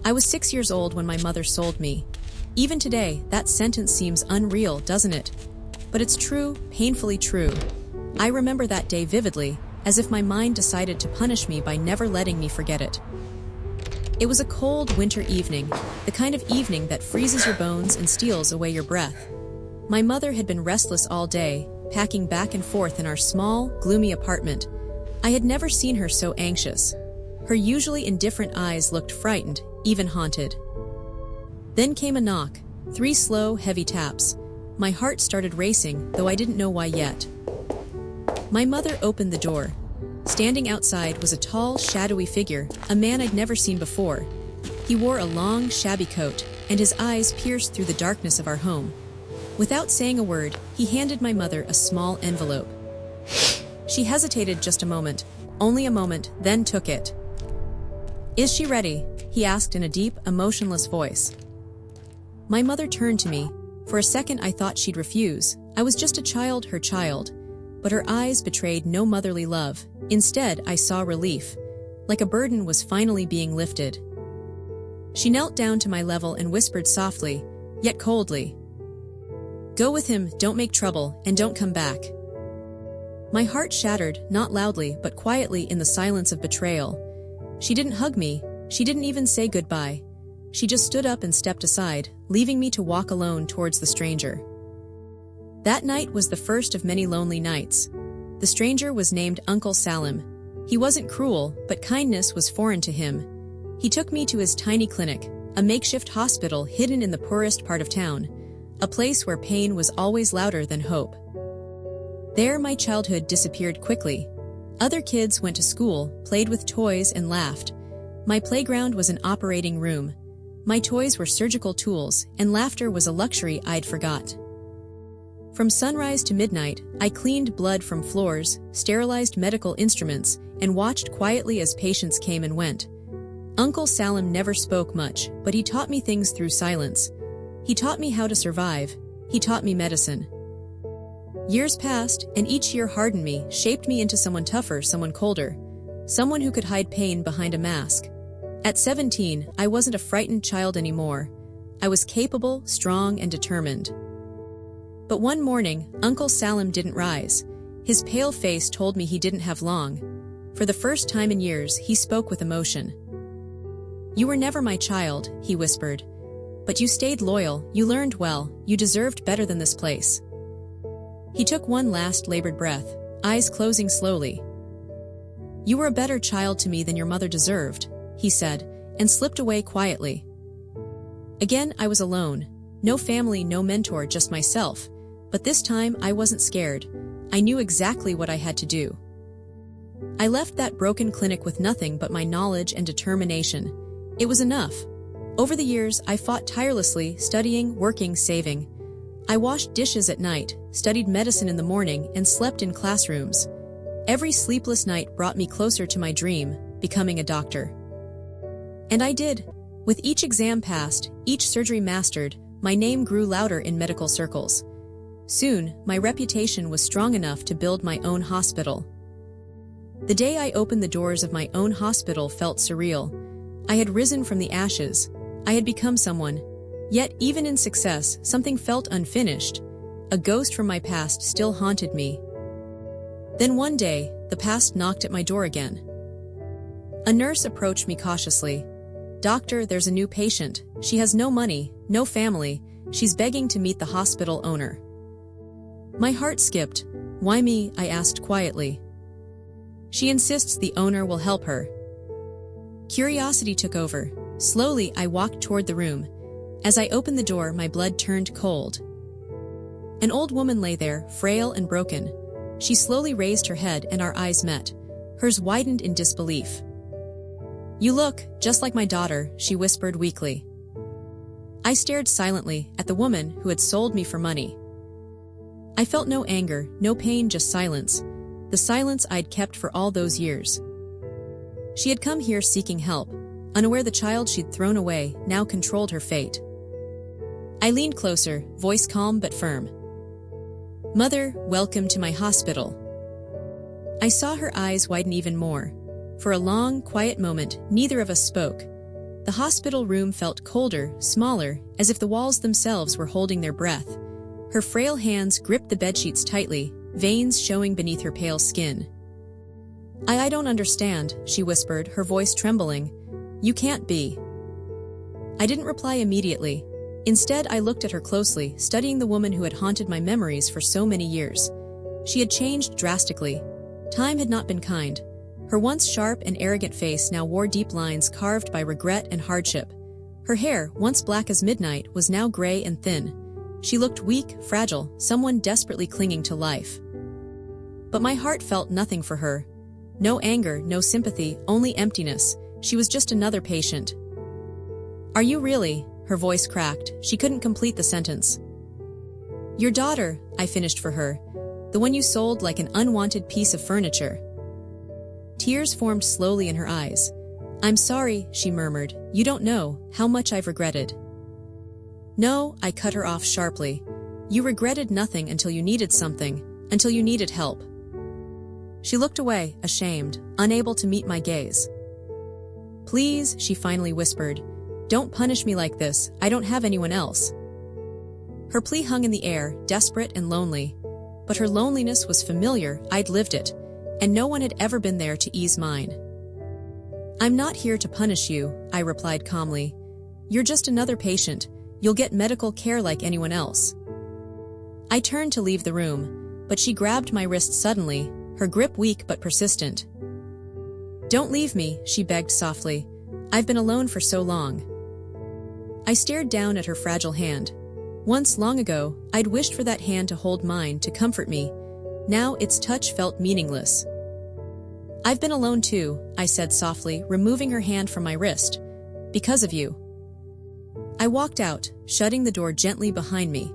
I was 6 years old when my mother sold me. Even today, that sentence seems unreal, doesn't it? But it's true, painfully true. I remember that day vividly, as if my mind decided to punish me by never letting me forget it. It was a cold winter evening, the kind of evening that freezes your bones and steals away your breath. My mother had been restless all day, packing back and forth in our small, gloomy apartment. I had never seen her so anxious. Her usually indifferent eyes looked frightened, even haunted. Then came a knock, 3 slow, heavy taps. My heart started racing, though I didn't know why yet. My mother opened the door. Standing outside was a tall, shadowy figure, a man I'd never seen before. He wore a long, shabby coat, and his eyes pierced through the darkness of our home. Without saying a word, he handed my mother a small envelope. She hesitated just a moment, only a moment, then took it. "Is she ready?" he asked in a deep, emotionless voice. My mother turned to me. For a second I thought she'd refuse. I was just a child, her child. But her eyes betrayed no motherly love. Instead, I saw relief, like a burden was finally being lifted. She knelt down to my level and whispered softly, yet coldly, "Go with him, don't make trouble, and don't come back." My heart shattered, not loudly but quietly in the silence of betrayal. She didn't hug me, she didn't even say goodbye. She just stood up and stepped aside, leaving me to walk alone towards the stranger. That night was the first of many lonely nights. The stranger was named Uncle Salim. He wasn't cruel, but kindness was foreign to him. He took me to his tiny clinic, a makeshift hospital hidden in the poorest part of town, a place where pain was always louder than hope. There my childhood disappeared quickly. Other kids went to school, played with toys and laughed. My playground was an operating room. My toys were surgical tools, and laughter was a luxury I'd forgot. From sunrise to midnight, I cleaned blood from floors, sterilized medical instruments, and watched quietly as patients came and went. Uncle Salim never spoke much, but he taught me things through silence. He taught me how to survive. He taught me medicine. Years passed, and each year hardened me, shaped me into someone tougher, someone colder, someone who could hide pain behind a mask. At 17, I wasn't a frightened child anymore. I was capable, strong, and determined. But one morning, Uncle Salim didn't rise. His pale face told me he didn't have long. For the first time in years, he spoke with emotion. "You were never my child," he whispered. "But you stayed loyal, you learned well, you deserved better than this place." He took one last labored breath, eyes closing slowly. "You were a better child to me than your mother deserved," he said, and slipped away quietly. Again I was alone. No family, no mentor, just myself. But this time I wasn't scared. I knew exactly what I had to do. I left that broken clinic with nothing but my knowledge and determination. It was enough. Over the years, I fought tirelessly, studying, working, saving. I washed dishes at night, studied medicine in the morning, and slept in classrooms. Every sleepless night brought me closer to my dream, becoming a doctor. And I did. With each exam passed, each surgery mastered, my name grew louder in medical circles. Soon, my reputation was strong enough to build my own hospital. The day I opened the doors of my own hospital felt surreal. I had risen from the ashes. I had become someone. Yet, even in success, something felt unfinished. A ghost from my past still haunted me. Then one day, the past knocked at my door again. A nurse approached me cautiously. "Doctor, there's a new patient. She has no money, no family. She's begging to meet the hospital owner." My heart skipped. "Why me?" I asked quietly. "She insists the owner will help her." Curiosity took over. Slowly, I walked toward the room. As I opened the door, my blood turned cold. An old woman lay there, frail and broken. She slowly raised her head and our eyes met. Hers widened in disbelief. "You look just like my daughter," she whispered weakly. I stared silently at the woman who had sold me for money. I felt no anger, no pain, just silence. The silence I'd kept for all those years. She had come here seeking help, unaware the child she'd thrown away now controlled her fate. I leaned closer, voice calm but firm. "Mother, welcome to my hospital." I saw her eyes widen even more. For a long, quiet moment, neither of us spoke. The hospital room felt colder, smaller, as if the walls themselves were holding their breath. Her frail hands gripped the bedsheets tightly, veins showing beneath her pale skin. I don't understand," she whispered, her voice trembling. "You can't be." I didn't reply immediately. Instead, I looked at her closely, studying the woman who had haunted my memories for so many years. She had changed drastically. Time had not been kind. Her once sharp and arrogant face now wore deep lines carved by regret and hardship. Her hair, once black as midnight, was now gray and thin. She looked weak, fragile, someone desperately clinging to life. But my heart felt nothing for her. No anger, no sympathy, only emptiness. She was just another patient. "Are you really?" Her voice cracked. She couldn't complete the sentence. "Your daughter," I finished for her. "The one you sold like an unwanted piece of furniture." Tears formed slowly in her eyes. "I'm sorry," she murmured. "You don't know how much I've regretted." "No," I cut her off sharply. "You regretted nothing until you needed something, until you needed help." She looked away, ashamed, unable to meet my gaze. "Please," she finally whispered, "don't punish me like this. I don't have anyone else." Her plea hung in the air, desperate and lonely. But her loneliness was familiar. I'd lived it, and no one had ever been there to ease mine. "I'm not here to punish you," I replied calmly. "You're just another patient. You'll get medical care like anyone else." I turned to leave the room, but she grabbed my wrist suddenly, her grip weak but persistent. "Don't leave me," she begged softly. "I've been alone for so long." I stared down at her fragile hand. Once, long ago, I'd wished for that hand to hold mine, to comfort me. Now its touch felt meaningless. "I've been alone too," I said softly, removing her hand from my wrist. "Because of you." I walked out, shutting the door gently behind me.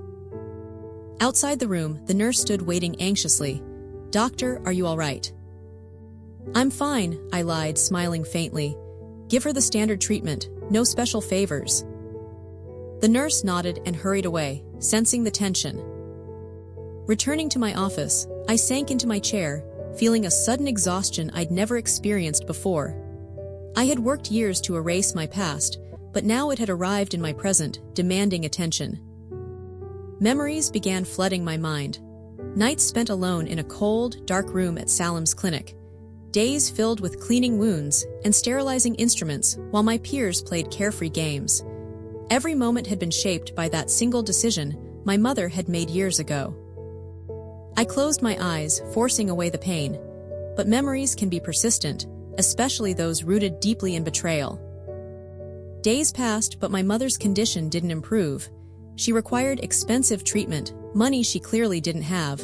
Outside the room, the nurse stood waiting anxiously. "Doctor, are you all right?" "I'm fine," I lied, smiling faintly. "Give her the standard treatment, no special favors." The nurse nodded and hurried away, sensing the tension. Returning to my office, I sank into my chair, feeling a sudden exhaustion I'd never experienced before. I had worked years to erase my past, but now it had arrived in my present, demanding attention. Memories began flooding my mind. Nights spent alone in a cold, dark room at Salim's clinic. Days filled with cleaning wounds and sterilizing instruments while my peers played carefree games. Every moment had been shaped by that single decision my mother had made years ago. I closed my eyes, forcing away the pain. But memories can be persistent, especially those rooted deeply in betrayal. Days passed, but my mother's condition didn't improve. She required expensive treatment, money she clearly didn't have.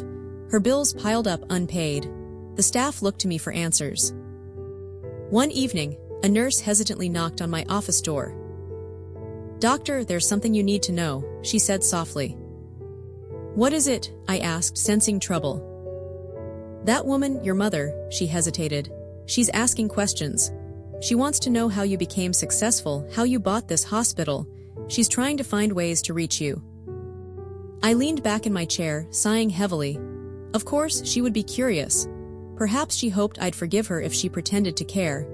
Her bills piled up unpaid. The staff looked to me for answers. One evening, a nurse hesitantly knocked on my office door. "Doctor, there's something you need to know," she said softly. "What is it?" I asked, sensing trouble. "That woman, your mother," she hesitated. "She's asking questions. She wants to know how you became successful, how you bought this hospital. She's trying to find ways to reach you." I leaned back in my chair, sighing heavily. Of course, she would be curious. Perhaps she hoped I'd forgive her if she pretended to care.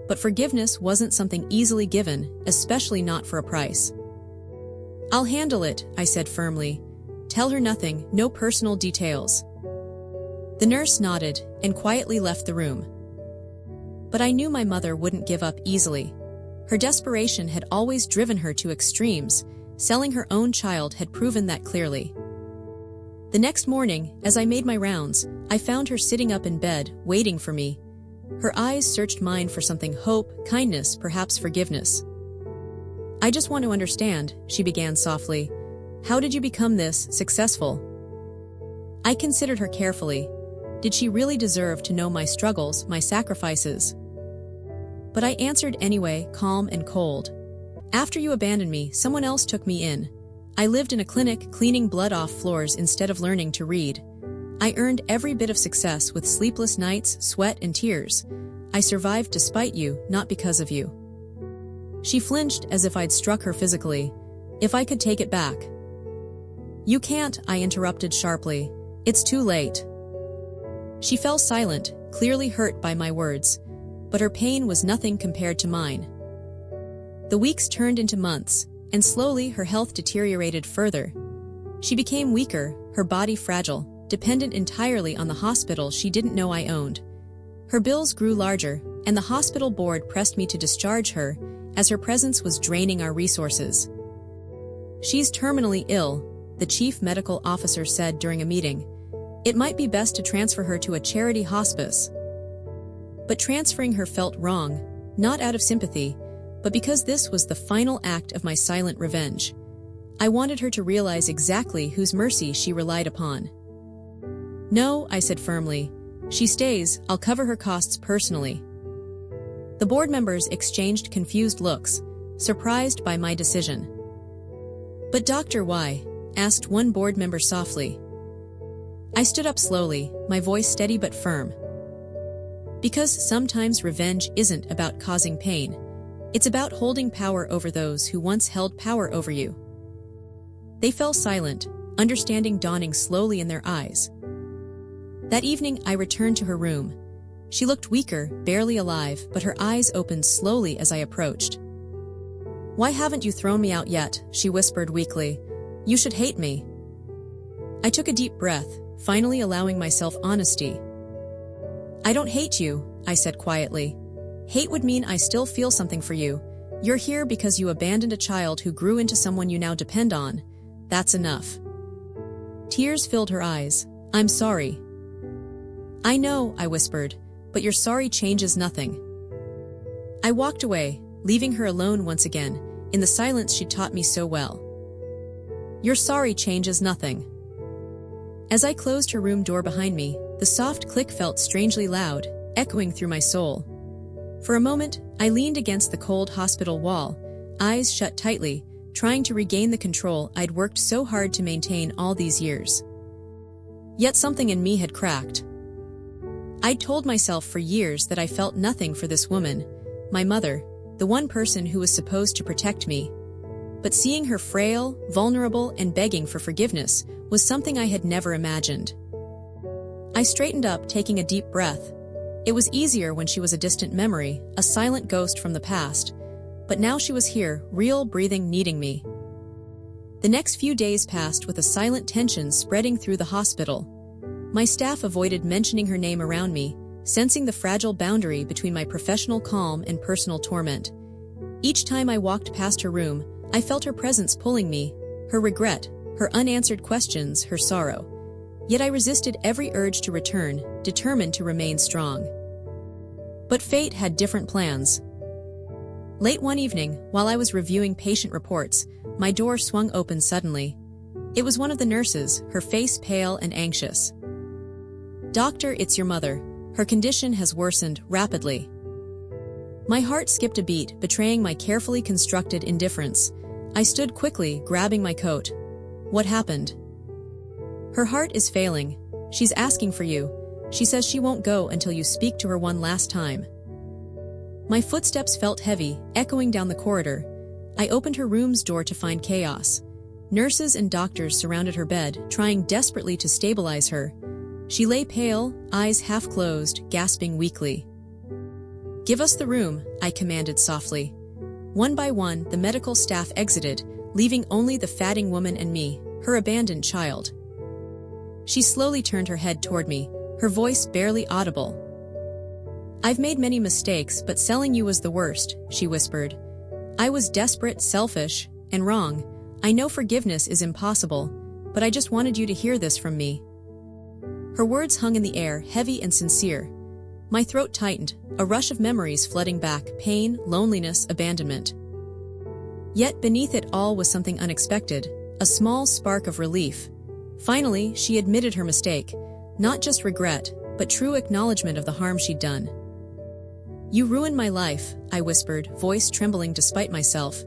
But forgiveness wasn't something easily given, especially not for a price. "I'll handle it," I said firmly. "Tell her nothing, no personal details." The nurse nodded and quietly left the room. But I knew my mother wouldn't give up easily. Her desperation had always driven her to extremes. Selling her own child had proven that clearly. The next morning, as I made my rounds, I found her sitting up in bed, waiting for me. Her eyes searched mine for something: hope, kindness, perhaps forgiveness. "I just want to understand," she began softly. "How did you become this successful?" I considered her carefully. Did she really deserve to know my struggles, my sacrifices? But I answered anyway, calm and cold. "After you abandoned me, someone else took me in. I lived in a clinic, cleaning blood off floors instead of learning to read. I earned every bit of success with sleepless nights, sweat, and tears. I survived despite you, not because of you." She flinched as if I'd struck her physically. "If I could take it back." "You can't," I interrupted sharply. "It's too late." She fell silent, clearly hurt by my words. But her pain was nothing compared to mine. The weeks turned into months, and slowly her health deteriorated further. She became weaker, her body fragile, dependent entirely on the hospital she didn't know I owned. Her bills grew larger, and the hospital board pressed me to discharge her, as her presence was draining our resources. "She's terminally ill," the chief medical officer said during a meeting. "It might be best to transfer her to a charity hospice." But transferring her felt wrong, not out of sympathy, but because this was the final act of my silent revenge. I wanted her to realize exactly whose mercy she relied upon. "No," I said firmly. "She stays, I'll cover her costs personally." The board members exchanged confused looks, surprised by my decision. "But Doctor, why?" asked one board member softly. I stood up slowly, my voice steady but firm. "Because sometimes revenge isn't about causing pain. It's about holding power over those who once held power over you." They fell silent, understanding dawning slowly in their eyes. That evening I returned to her room. She looked weaker, barely alive, but her eyes opened slowly as I approached. "Why haven't you thrown me out yet?" she whispered weakly. "You should hate me." I took a deep breath, finally allowing myself honesty. "I don't hate you," I said quietly. "Hate would mean I still feel something for you. You're here because you abandoned a child who grew into someone you now depend on. That's enough." Tears filled her eyes. "I'm sorry." "I know," I whispered, "but your sorry changes nothing." I walked away, leaving her alone once again, in the silence she'd taught me so well. "Your sorry changes nothing." As I closed her room door behind me, the soft click felt strangely loud, echoing through my soul. For a moment, I leaned against the cold hospital wall, eyes shut tightly, trying to regain the control I'd worked so hard to maintain all these years. Yet something in me had cracked. I'd told myself for years that I felt nothing for this woman, my mother, the one person who was supposed to protect me. But seeing her frail, vulnerable, and begging for forgiveness was something I had never imagined. I straightened up, taking a deep breath. It was easier when she was a distant memory, a silent ghost from the past. But now she was here, real, breathing, needing me. The next few days passed with a silent tension spreading through the hospital. My staff avoided mentioning her name around me, sensing the fragile boundary between my professional calm and personal torment. Each time I walked past her room, I felt her presence pulling me, her regret, her unanswered questions, her sorrow. Yet I resisted every urge to return, determined to remain strong. But fate had different plans. Late one evening, while I was reviewing patient reports, my door swung open suddenly. It was one of the nurses, her face pale and anxious. "Doctor, it's your mother. Her condition has worsened rapidly." My heart skipped a beat, betraying my carefully constructed indifference. I stood quickly, grabbing my coat. "What happened?" "Her heart is failing. She's asking for you. She says she won't go until you speak to her one last time." My footsteps felt heavy, echoing down the corridor. I opened her room's door to find chaos. Nurses and doctors surrounded her bed, trying desperately to stabilize her. She lay pale, eyes half closed, gasping weakly. "Give us the room," I commanded softly. One by one, the medical staff exited, leaving only the fatting woman and me, her abandoned child. She slowly turned her head toward me, her voice barely audible. "I've made many mistakes, but selling you was the worst," she whispered. "I was desperate, selfish, and wrong. I know forgiveness is impossible, but I just wanted you to hear this from me." Her words hung in the air, heavy and sincere. My throat tightened, a rush of memories flooding back, pain, loneliness, abandonment. Yet beneath it all was something unexpected, a small spark of relief. Finally, she admitted her mistake, not just regret, but true acknowledgement of the harm she'd done. "You ruined my life," I whispered, voice trembling despite myself.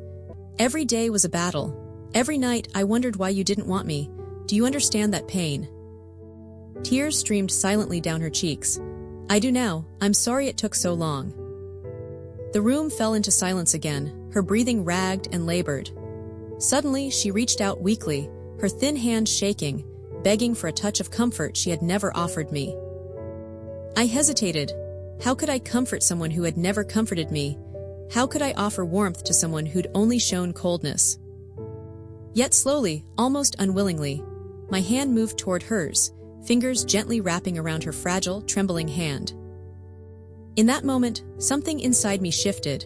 "Every day was a battle. Every night I wondered why you didn't want me. Do you understand that pain?" Tears streamed silently down her cheeks. "I do now. I'm sorry it took so long." The room fell into silence again, her breathing ragged and labored. Suddenly, she reached out weakly, her thin hand shaking, begging for a touch of comfort she had never offered me. I hesitated. How could I comfort someone who had never comforted me? How could I offer warmth to someone who'd only shown coldness? Yet slowly, almost unwillingly, my hand moved toward hers, fingers gently wrapping around her fragile, trembling hand. In that moment, something inside me shifted.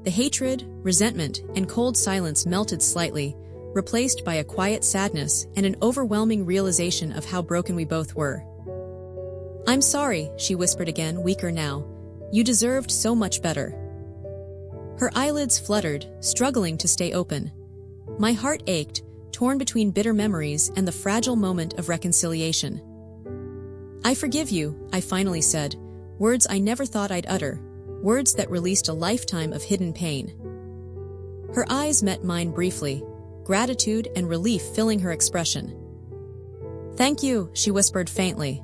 The hatred, resentment, and cold silence melted slightly, replaced by a quiet sadness and an overwhelming realization of how broken we both were. "I'm sorry," she whispered again, weaker now. "You deserved so much better." Her eyelids fluttered, struggling to stay open. My heart ached, torn between bitter memories and the fragile moment of reconciliation. "I forgive you," I finally said, words I never thought I'd utter, words that released a lifetime of hidden pain. Her eyes met mine briefly, gratitude and relief filling her expression. "Thank you," she whispered faintly.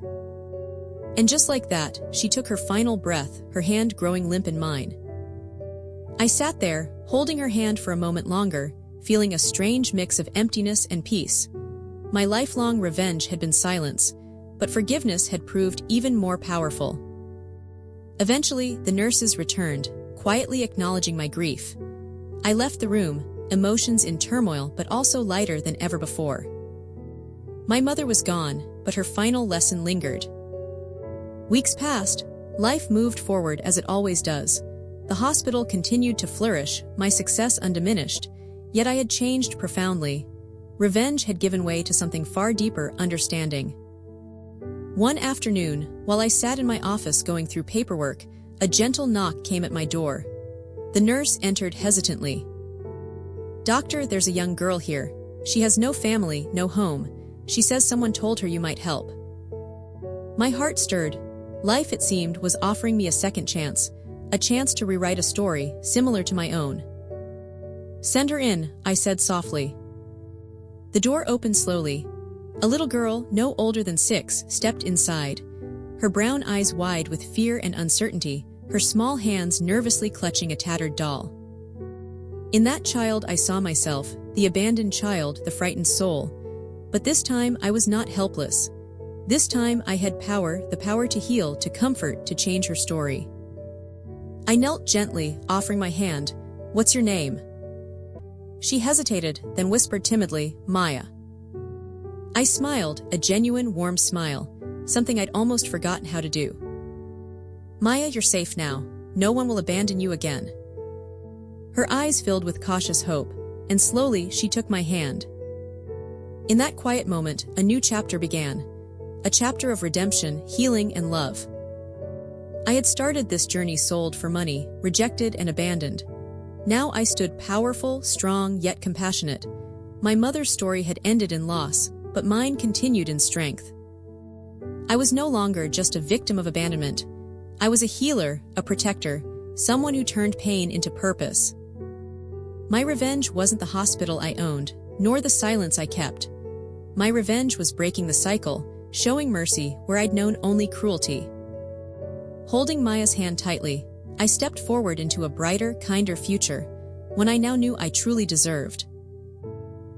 And just like that, she took her final breath, her hand growing limp in mine. I sat there, holding her hand for a moment longer, feeling a strange mix of emptiness and peace. My lifelong revenge had been silence, but forgiveness had proved even more powerful. Eventually, the nurses returned, quietly acknowledging my grief. I left the room, emotions in turmoil but also lighter than ever before. My mother was gone, but her final lesson lingered. Weeks passed, life moved forward as it always does. The hospital continued to flourish, my success undiminished, yet I had changed profoundly. Revenge had given way to something far deeper, understanding. One afternoon, while I sat in my office going through paperwork, a gentle knock came at my door. The nurse entered hesitantly. "Doctor, there's a young girl here. She has no family, no home. She says someone told her you might help." My heart stirred. Life, it seemed, was offering me a second chance, a chance to rewrite a story similar to my own. "Send her in," I said softly. The door opened slowly. A little girl, no older than 6, stepped inside. Her brown eyes wide with fear and uncertainty, her small hands nervously clutching a tattered doll. In that child I saw myself, the abandoned child, the frightened soul. But this time I was not helpless. This time I had power, the power to heal, to comfort, to change her story. I knelt gently, offering my hand. "What's your name?" She hesitated, then whispered timidly, "Maya." I smiled, a genuine, warm smile, something I'd almost forgotten how to do. "Maya, you're safe now. No one will abandon you again." Her eyes filled with cautious hope, and slowly she took my hand. In that quiet moment, a new chapter began. A chapter of redemption, healing, and love. I had started this journey sold for money, rejected and abandoned. Now I stood powerful, strong, yet compassionate. My mother's story had ended in loss, but mine continued in strength. I was no longer just a victim of abandonment. I was a healer, a protector, someone who turned pain into purpose. My revenge wasn't the hospital I owned, nor the silence I kept. My revenge was breaking the cycle, showing mercy where I'd known only cruelty. Holding Maya's hand tightly, I stepped forward into a brighter, kinder future, one I now knew I truly deserved.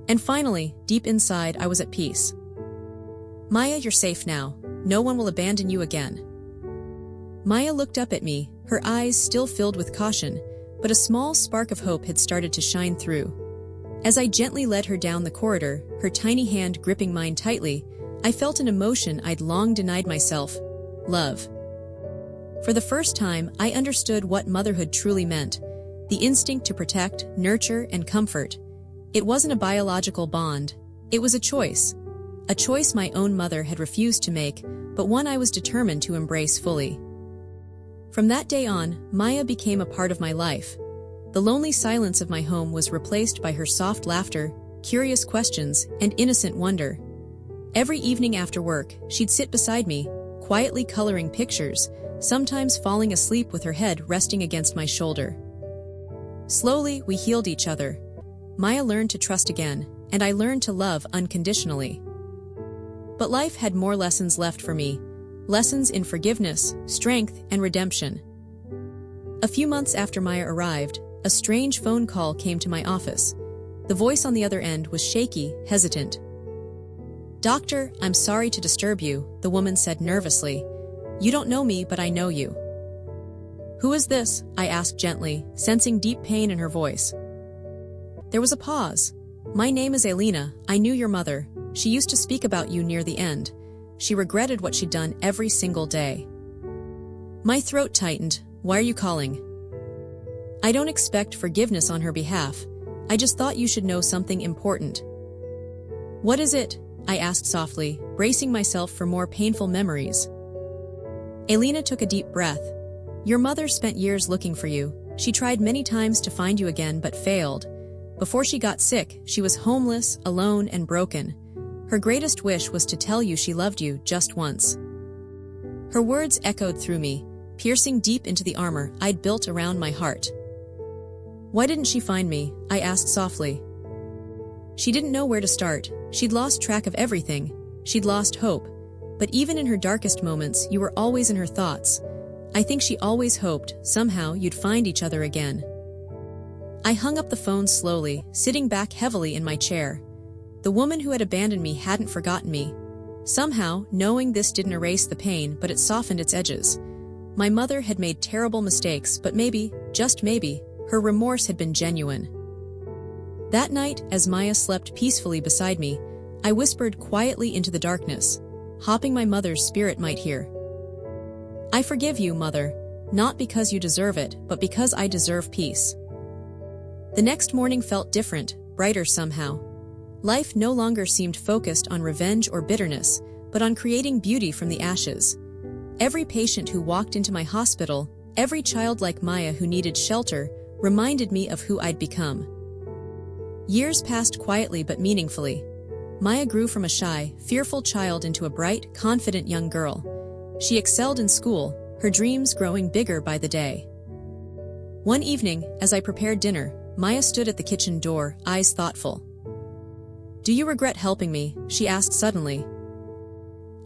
And finally, deep inside, I was at peace. "Maya, you're safe now. No one will abandon you again." Maya looked up at me, her eyes still filled with caution, but a small spark of hope had started to shine through. As I gently led her down the corridor, her tiny hand gripping mine tightly, I felt an emotion I'd long denied myself: love. For the first time, I understood what motherhood truly meant, the instinct to protect, nurture, and comfort. It wasn't a biological bond. It was a choice my own mother had refused to make, but one I was determined to embrace fully. From that day on, Maya became a part of my life. The lonely silence of my home was replaced by her soft laughter, curious questions, and innocent wonder. Every evening after work, she'd sit beside me, quietly coloring pictures, sometimes falling asleep with her head resting against my shoulder. Slowly, we healed each other. Maya learned to trust again, and I learned to love unconditionally. But life had more lessons left for me, lessons in forgiveness, strength, and redemption. A few months after Maya arrived, a strange phone call came to my office. The voice on the other end was shaky, hesitant. "Doctor, I'm sorry to disturb you," the woman said nervously. "You don't know me, but I know you." "Who is this?" I asked gently, sensing deep pain in her voice. There was a pause. "My name is Elena. I knew your mother. She used to speak about you near the end. She regretted what she'd done every single day." My throat tightened. "Why are you calling?" "I don't expect forgiveness on her behalf. I just thought you should know something important." "What is it?" I asked softly, bracing myself for more painful memories. Elena took a deep breath. "Your mother spent years looking for you. She tried many times to find you again but failed. Before she got sick, she was homeless, alone, and broken. Her greatest wish was to tell you she loved you just once." Her words echoed through me, piercing deep into the armor I'd built around my heart. "Why didn't she find me?" I asked softly. "She didn't know where to start. She'd lost track of everything. She'd lost hope. But even in her darkest moments, you were always in her thoughts. I think she always hoped, somehow, you'd find each other again." I hung up the phone slowly, sitting back heavily in my chair. The woman who had abandoned me hadn't forgotten me. Somehow, knowing this didn't erase the pain, but it softened its edges. My mother had made terrible mistakes, but maybe, just maybe, her remorse had been genuine. That night, as Maya slept peacefully beside me, I whispered quietly into the darkness, hoping my mother's spirit might hear. "I forgive you, Mother, not because you deserve it, but because I deserve peace." The next morning felt different, brighter somehow. Life no longer seemed focused on revenge or bitterness, but on creating beauty from the ashes. Every patient who walked into my hospital, every child like Maya who needed shelter, reminded me of who I'd become. Years passed quietly but meaningfully. Maya grew from a shy, fearful child into a bright, confident young girl. She excelled in school, her dreams growing bigger by the day. One evening, as I prepared dinner, Maya stood at the kitchen door, eyes thoughtful. "Do you regret helping me?" she asked suddenly.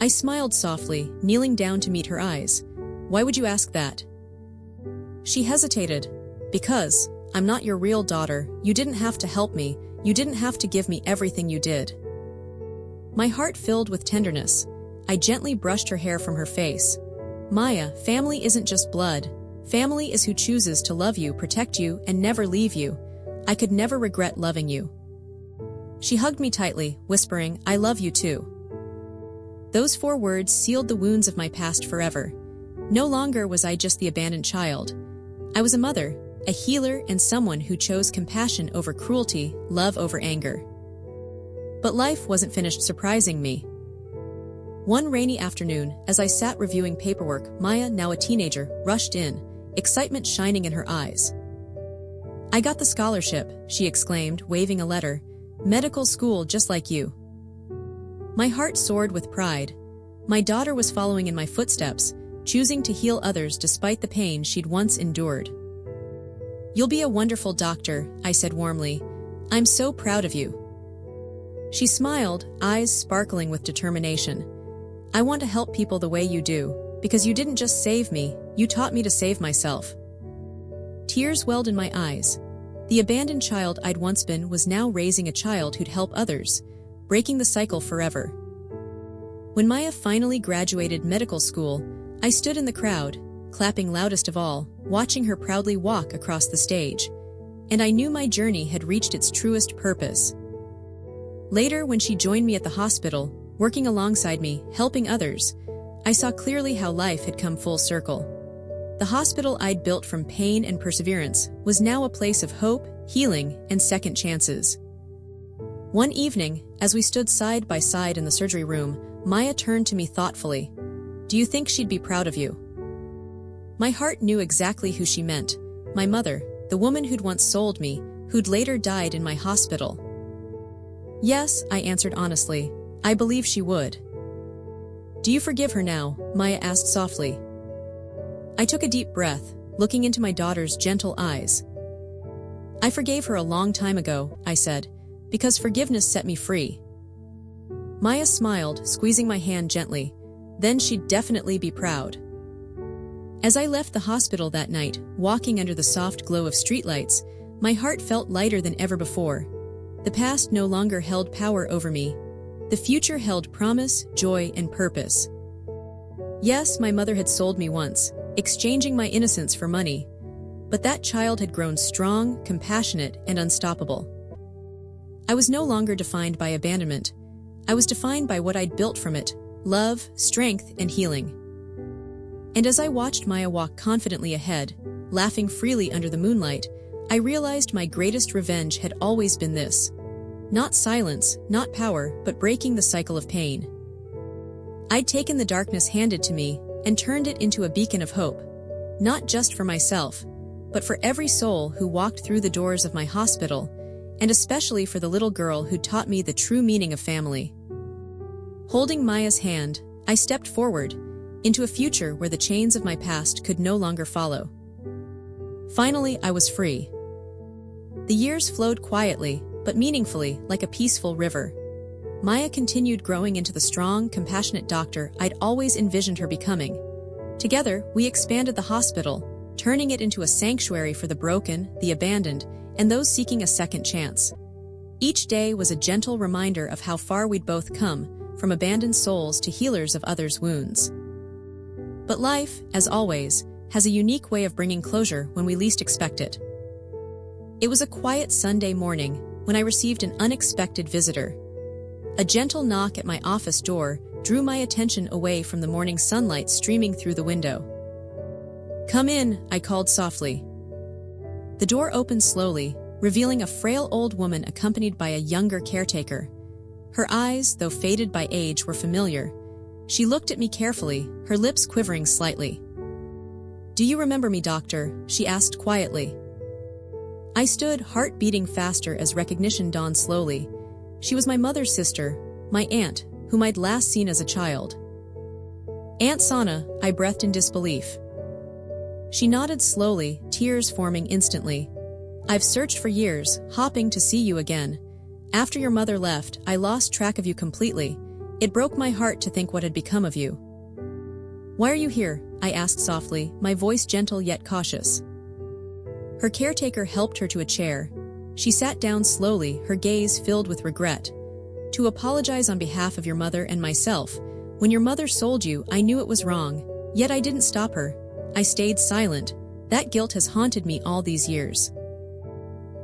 I smiled softly, kneeling down to meet her eyes. "Why would you ask that?" She hesitated. "Because I'm not your real daughter. You didn't have to help me. You didn't have to give me everything you did." My heart filled with tenderness. I gently brushed her hair from her face. "Maya, family isn't just blood. Family is who chooses to love you, protect you, and never leave you. I could never regret loving you." She hugged me tightly, whispering, "I love you too." Those 4 words sealed the wounds of my past forever. No longer was I just the abandoned child. I was a mother, a healer, and someone who chose compassion over cruelty, love over anger. But life wasn't finished surprising me. One rainy afternoon, as I sat reviewing paperwork, Maya, now a teenager, rushed in, excitement shining in her eyes. "I got the scholarship," she exclaimed, waving a letter. "Medical school just like you." My heart soared with pride. My daughter was following in my footsteps, choosing to heal others despite the pain she'd once endured. "You'll be a wonderful doctor," I said warmly. "I'm so proud of you." She smiled, eyes sparkling with determination. "I want to help people the way you do, because you didn't just save me, you taught me to save myself." Tears welled in my eyes. The abandoned child I'd once been was now raising a child who'd help others, breaking the cycle forever. When Maya finally graduated medical school, I stood in the crowd, clapping loudest of all, watching her proudly walk across the stage. And I knew my journey had reached its truest purpose. Later, when she joined me at the hospital, working alongside me, helping others, I saw clearly how life had come full circle. The hospital I'd built from pain and perseverance was now a place of hope, healing, and second chances. One evening, as we stood side by side in the surgery room, Maya turned to me thoughtfully. "Do you think she'd be proud of you?" My heart knew exactly who she meant. My mother, the woman who'd once sold me, who'd later died in my hospital. "Yes," I answered honestly. "I believe she would." "Do you forgive her now?" Maya asked softly. I took a deep breath, looking into my daughter's gentle eyes. "I forgave her a long time ago," I said, "because forgiveness set me free." Maya smiled, squeezing my hand gently. "Then she'd definitely be proud." As I left the hospital that night, walking under the soft glow of streetlights, my heart felt lighter than ever before. The past no longer held power over me. The future held promise, joy, and purpose. Yes, my mother had sold me once, exchanging my innocence for money. But that child had grown strong, compassionate, and unstoppable. I was no longer defined by abandonment. I was defined by what I'd built from it: love, strength, and healing. And as I watched Maya walk confidently ahead, laughing freely under the moonlight, I realized my greatest revenge had always been this. Not silence, not power, but breaking the cycle of pain. I'd taken the darkness handed to me and turned it into a beacon of hope, not just for myself, but for every soul who walked through the doors of my hospital, and especially for the little girl who taught me the true meaning of family. Holding Maya's hand, I stepped forward, into a future where the chains of my past could no longer follow. Finally, I was free. The years flowed quietly, but meaningfully, like a peaceful river. Maya continued growing into the strong, compassionate doctor I'd always envisioned her becoming. Together, we expanded the hospital, turning it into a sanctuary for the broken, the abandoned, and those seeking a second chance. Each day was a gentle reminder of how far we'd both come, from abandoned souls to healers of others' wounds. But life, as always, has a unique way of bringing closure when we least expect it. It was a quiet Sunday morning when I received an unexpected visitor. A gentle knock at my office door drew my attention away from the morning sunlight streaming through the window. "Come in," I called softly. The door opened slowly, revealing a frail old woman accompanied by a younger caretaker. Her eyes, though faded by age, were familiar. She looked at me carefully, her lips quivering slightly. "Do you remember me, doctor?" she asked quietly. I stood, heart beating faster as recognition dawned slowly. She was my mother's sister, my aunt, whom I'd last seen as a child. "Aunt Sana," I breathed in disbelief. She nodded slowly, tears forming instantly. "I've searched for years, hoping to see you again. After your mother left, I lost track of you completely. It broke my heart to think what had become of you." "Why are you here?" I asked softly, my voice gentle yet cautious. Her caretaker helped her to a chair. She sat down slowly, her gaze filled with regret. "To apologize on behalf of your mother and myself. When your mother sold you, I knew it was wrong. Yet I didn't stop her. I stayed silent. That guilt has haunted me all these years."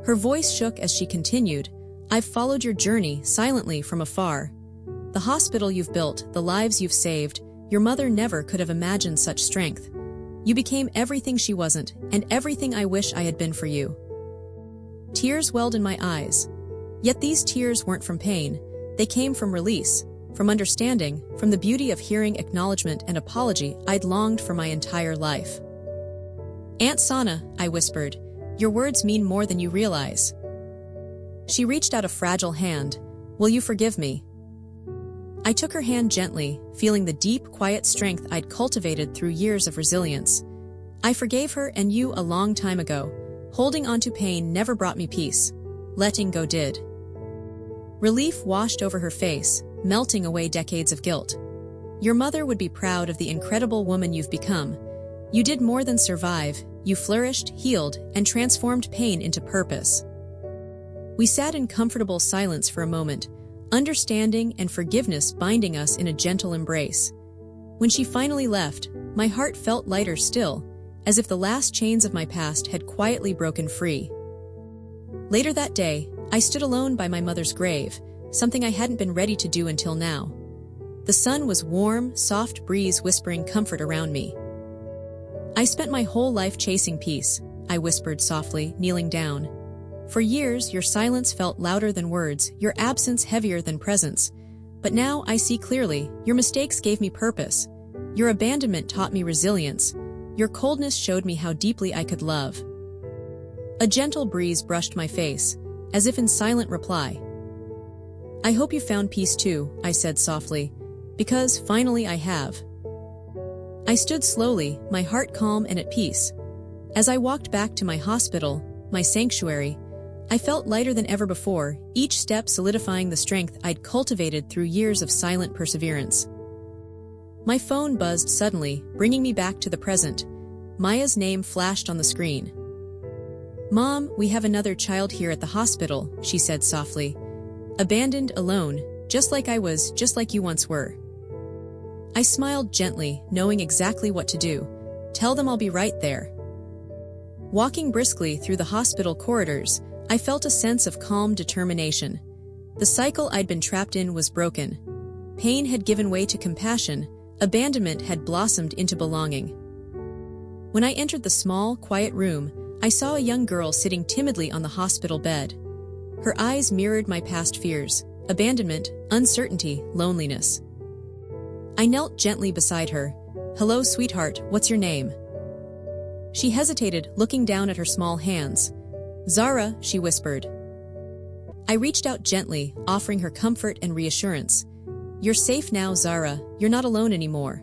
Her voice shook as she continued, "I've followed your journey silently from afar. The hospital you've built, the lives you've saved, your mother never could have imagined such strength. You became everything she wasn't, and everything I wish I had been for you." Tears welled in my eyes. Yet these tears weren't from pain. They came from release, from understanding, from the beauty of hearing acknowledgement and apology I'd longed for my entire life. "Aunt Sana," I whispered, "your words mean more than you realize." She reached out a fragile hand. "Will you forgive me?" I took her hand gently, feeling the deep, quiet strength I'd cultivated through years of resilience. "I forgave her and you a long time ago. Holding on to pain never brought me peace. Letting go did." Relief washed over her face, melting away decades of guilt. "Your mother would be proud of the incredible woman you've become. You did more than survive. You flourished, healed, and transformed pain into purpose." We sat in comfortable silence for a moment, understanding and forgiveness binding us in a gentle embrace. When she finally left, my heart felt lighter still, as if the last chains of my past had quietly broken free. Later that day, I stood alone by my mother's grave, something I hadn't been ready to do until now. The sun was warm, soft breeze whispering comfort around me. "I spent my whole life chasing peace," I whispered softly, kneeling down. "For years, your silence felt louder than words, your absence heavier than presence. But now I see clearly, your mistakes gave me purpose. Your abandonment taught me resilience. Your coldness showed me how deeply I could love." A gentle breeze brushed my face, as if in silent reply. "I hope you found peace too," I said softly, "because finally I have." I stood slowly, my heart calm and at peace. As I walked back to my hospital, my sanctuary, I felt lighter than ever before, each step solidifying the strength I'd cultivated through years of silent perseverance. My phone buzzed suddenly, bringing me back to the present. Maya's name flashed on the screen. "Mom, we have another child here at the hospital," she said softly. "Abandoned, alone, just like I was, just like you once were." I smiled gently, knowing exactly what to do. Tell them I'll be right there." Walking briskly through the hospital corridors, I felt a sense of calm determination. The cycle I'd been trapped in was broken. Pain had given way to compassion, abandonment had blossomed into belonging. When I entered the small, quiet room, I saw a young girl sitting timidly on the hospital bed. Her eyes mirrored my past fears: abandonment, uncertainty, loneliness. I knelt gently beside her. "Hello, sweetheart, what's your name?" She hesitated, looking down at her small hands. "Zara," she whispered. I reached out gently, offering her comfort and reassurance. "You're safe now, Zara. You're not alone anymore."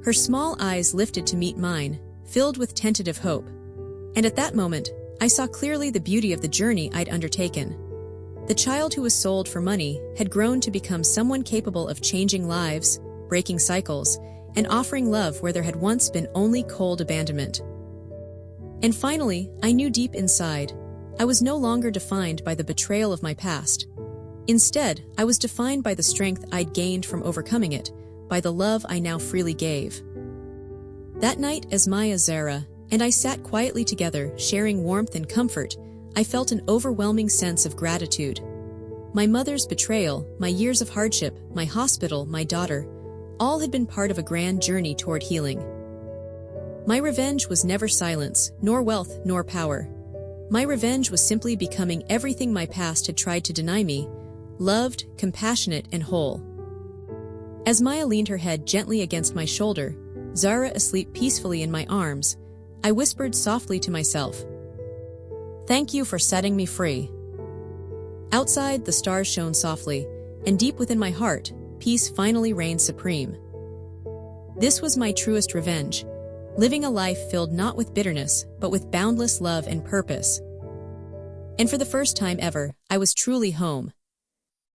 Her small eyes lifted to meet mine, filled with tentative hope. And at that moment, I saw clearly the beauty of the journey I'd undertaken. The child who was sold for money had grown to become someone capable of changing lives, breaking cycles, and offering love where there had once been only cold abandonment. And finally, I knew deep inside, I was no longer defined by the betrayal of my past. Instead, I was defined by the strength I'd gained from overcoming it, by the love I now freely gave. That night, as Maya, Zara, and I sat quietly together, sharing warmth and comfort, I felt an overwhelming sense of gratitude. My mother's betrayal, my years of hardship, my hospital, my daughter, all had been part of a grand journey toward healing. My revenge was never silence, nor wealth, nor power. My revenge was simply becoming everything my past had tried to deny me: loved, compassionate, and whole. As Maya leaned her head gently against my shoulder, Zara asleep peacefully in my arms, I whispered softly to myself, "Thank you for setting me free." Outside, the stars shone softly, and deep within my heart, peace finally reigned supreme. This was my truest revenge, living a life filled not with bitterness, but with boundless love and purpose. And for the first time ever, I was truly home.